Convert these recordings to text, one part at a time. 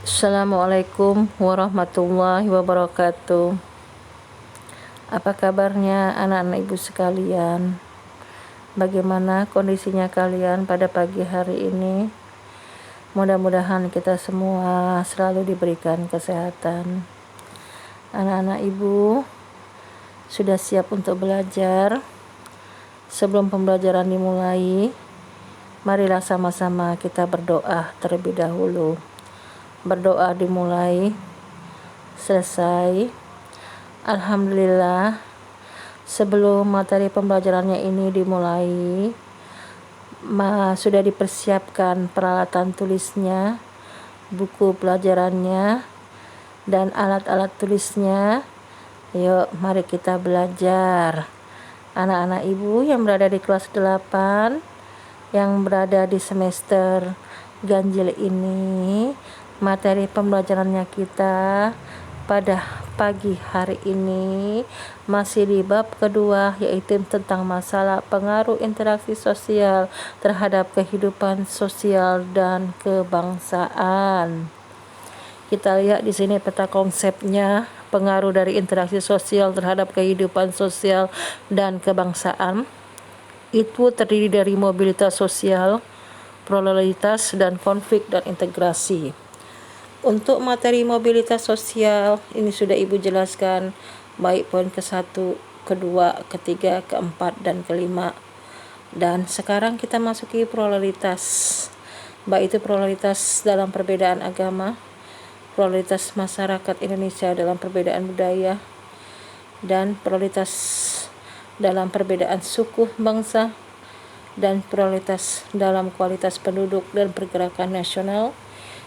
Assalamualaikum warahmatullahi wabarakatuh. Apa kabarnya anak-anak ibu sekalian? Bagaimana kondisinya kalian pada pagi hari ini? Mudah-mudahan kita semua selalu diberikan kesehatan. Anak-anak ibu sudah siap untuk belajar? Sebelum pembelajaran dimulai, marilah sama-sama kita berdoa terlebih dahulu. Berdoa dimulai, selesai. Alhamdulillah, sebelum materi pembelajarannya ini dimulai, sudah dipersiapkan peralatan tulisnya, buku pelajarannya, dan alat-alat tulisnya. Yuk, mari kita belajar. Anak-anak ibu yang berada di kelas 8, yang berada di semester ganjil ini, materi pembelajarannya kita pada pagi hari ini masih di bab kedua, yaitu tentang masalah pengaruh interaksi sosial terhadap kehidupan sosial dan kebangsaan. Kita lihat di sini peta konsepnya, pengaruh dari interaksi sosial terhadap kehidupan sosial dan kebangsaan. Itu terdiri dari mobilitas sosial, pluralitas, dan konflik dan integrasi. Untuk materi mobilitas sosial, ini sudah Ibu jelaskan, baik poin ke-1, kedua, ketiga, keempat, dan kelima. Dan sekarang kita masuki pluralitas, baik itu pluralitas dalam perbedaan agama, pluralitas masyarakat Indonesia dalam perbedaan budaya, dan pluralitas dalam perbedaan suku bangsa, dan pluralitas dalam kualitas penduduk dan pergerakan nasional,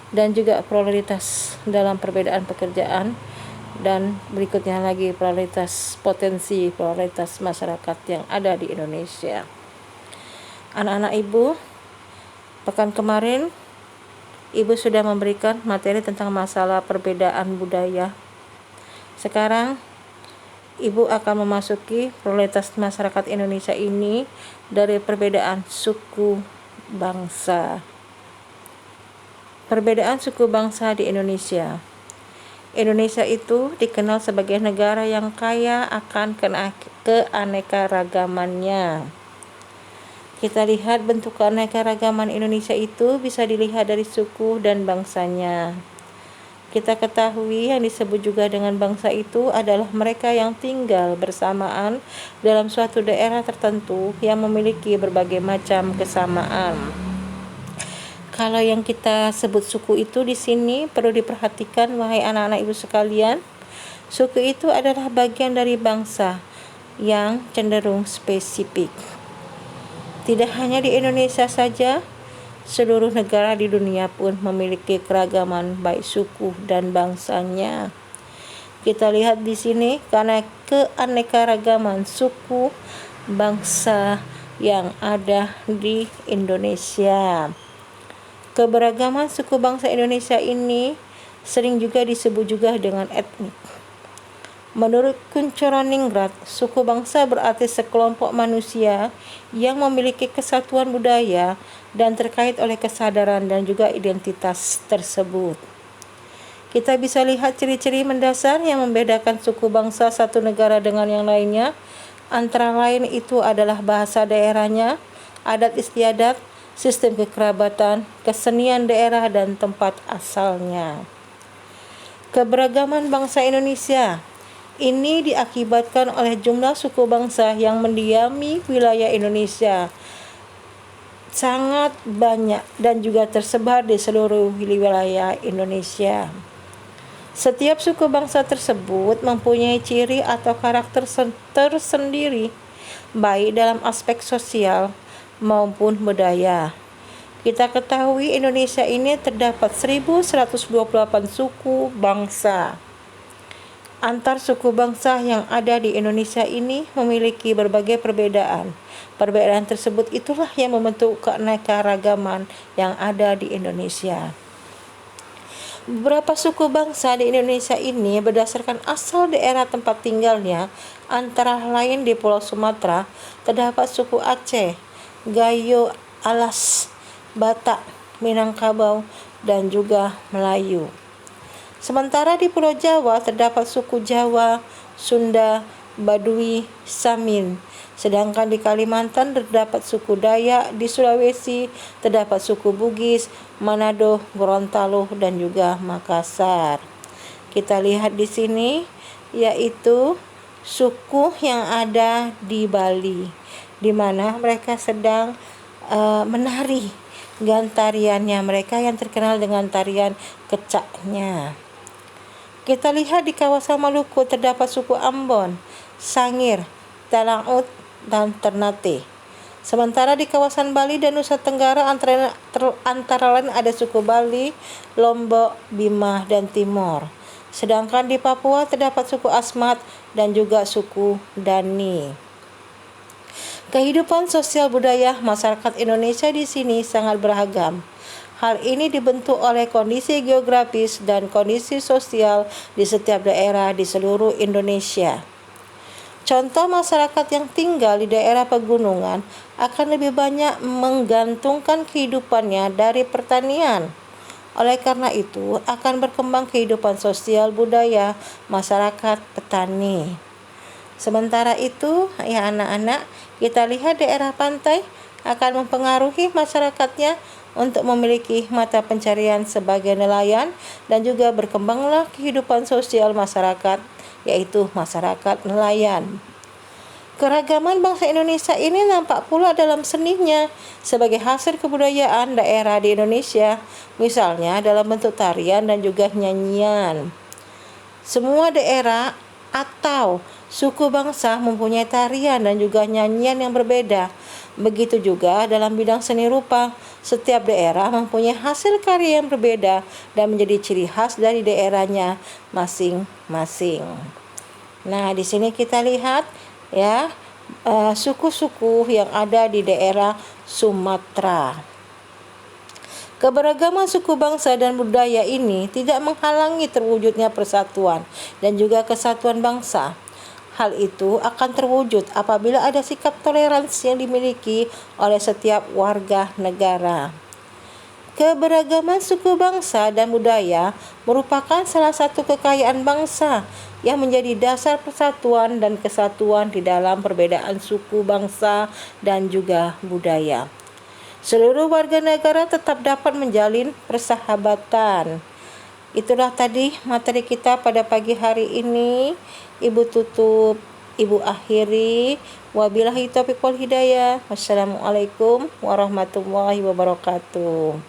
dan juga pluralitas dalam perbedaan pekerjaan, dan berikutnya lagi pluralitas potensi pluralitas masyarakat yang ada di Indonesia. Anak-anak ibu, pekan kemarin ibu sudah memberikan materi tentang masalah perbedaan budaya. Sekarang ibu akan memasuki pluralitas masyarakat Indonesia ini dari perbedaan suku bangsa. Perbedaan suku bangsa di Indonesia. Indonesia itu dikenal sebagai negara yang kaya akan keanekaragamannya. Kita lihat bentuk keanekaragaman Indonesia itu bisa dilihat dari suku dan bangsanya. Kita ketahui yang disebut juga dengan bangsa itu adalah mereka yang tinggal bersamaan dalam suatu daerah tertentu yang memiliki berbagai macam kesamaan. Kalau yang kita sebut suku itu di sini perlu diperhatikan, wahai anak-anak ibu sekalian. Suku itu adalah bagian dari bangsa yang cenderung spesifik. Tidak hanya di Indonesia saja, seluruh negara di dunia pun memiliki keragaman baik suku dan bangsanya. Kita lihat di sini karena keanekaragaman suku bangsa yang ada di Indonesia. Keberagaman suku bangsa Indonesia ini sering juga disebut juga dengan etnik. Menurut Kunchoro-Ningrat, suku bangsa berarti sekelompok manusia yang memiliki kesatuan budaya dan terkait oleh kesadaran dan juga identitas tersebut. Kita bisa lihat ciri-ciri mendasar yang membedakan suku bangsa satu negara dengan yang lainnya. Antara lain itu adalah bahasa daerahnya, adat istiadat, sistem kekerabatan, kesenian daerah, dan tempat asalnya. Keberagaman bangsa Indonesia ini diakibatkan oleh jumlah suku bangsa yang mendiami wilayah Indonesia sangat banyak dan juga tersebar di seluruh wilayah Indonesia. Setiap suku bangsa tersebut mempunyai ciri atau karakter tersendiri, baik dalam aspek sosial maupun budaya. Kita ketahui Indonesia ini terdapat 1128 suku bangsa. Antar suku bangsa yang ada di Indonesia ini memiliki berbagai perbedaan. Perbedaan tersebut itulah yang membentuk keanekaragaman yang ada di Indonesia. Beberapa suku bangsa di Indonesia ini berdasarkan asal daerah tempat tinggalnya, antara lain di Pulau Sumatera terdapat suku Aceh, Gayo, Alas, Batak, Minangkabau, dan juga Melayu. Sementara di Pulau Jawa terdapat suku Jawa, Sunda, Baduy, Samin. Sedangkan di Kalimantan terdapat suku Dayak, di Sulawesi terdapat suku Bugis, Manado, Gorontalo, dan juga Makassar. Kita lihat di sini yaitu suku yang ada di Bali, di mana mereka sedang menari tariannya mereka yang terkenal dengan tarian kecaknya. Kita lihat di kawasan Maluku terdapat suku Ambon, Sangir, Talaut, dan Ternate. Sementara di kawasan Bali dan Nusa Tenggara antara lain ada suku Bali, Lombok, Bima, dan Timor. Sedangkan di Papua terdapat suku Asmat dan juga suku Dani. Kehidupan sosial budaya masyarakat Indonesia di sini sangat beragam. Hal ini dibentuk oleh kondisi geografis dan kondisi sosial di setiap daerah di seluruh Indonesia. Contoh masyarakat yang tinggal di daerah pegunungan akan lebih banyak menggantungkan kehidupannya dari pertanian. Oleh karena itu, akan berkembang kehidupan sosial budaya masyarakat petani. Sementara itu, ya anak-anak, kita lihat daerah pantai akan mempengaruhi masyarakatnya untuk memiliki mata pencarian sebagai nelayan, dan juga berkembanglah kehidupan sosial masyarakat, yaitu masyarakat nelayan. Keragaman bangsa Indonesia ini nampak pula dalam seninya sebagai hasil kebudayaan daerah di Indonesia, misalnya dalam bentuk tarian dan juga nyanyian. Semua daerah atau suku bangsa mempunyai tarian dan juga nyanyian yang berbeda. Begitu juga dalam bidang seni rupa, setiap daerah mempunyai hasil karya yang berbeda dan menjadi ciri khas dari daerahnya masing-masing. Nah, di sini kita lihat ya suku-suku yang ada di daerah Sumatera. Keberagaman suku bangsa dan budaya ini tidak menghalangi terwujudnya persatuan dan juga kesatuan bangsa. Hal itu akan terwujud apabila ada sikap toleransi yang dimiliki oleh setiap warga negara. Keberagaman suku bangsa dan budaya merupakan salah satu kekayaan bangsa yang menjadi dasar persatuan dan kesatuan di dalam perbedaan suku bangsa dan juga budaya. Seluruh warga negara tetap dapat menjalin persahabatan. Itulah tadi materi kita pada pagi hari ini. Ibu tutup, Ibu akhiri. Wabillahi taufiq wal hidayah. Wassalamualaikum warahmatullahi wabarakatuh.